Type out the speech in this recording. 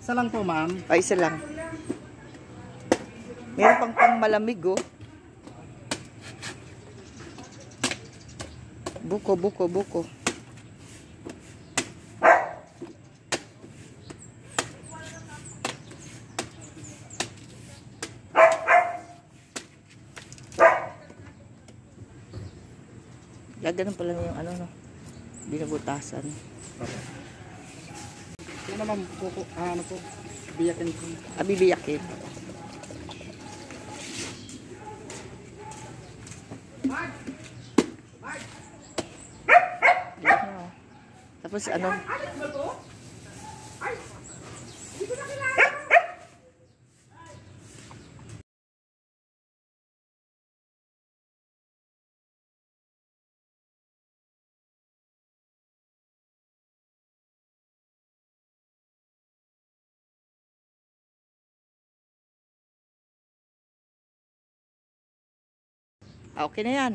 Isa lang po, ma'am. Ay, isa lang. Meron pang malamig, oh. Buko. Gaganon pala yung ano, no? Binabutasan. Yan naman po, ano po, biyakin po. Bibiyakin. Tapos ano? Okay na yan.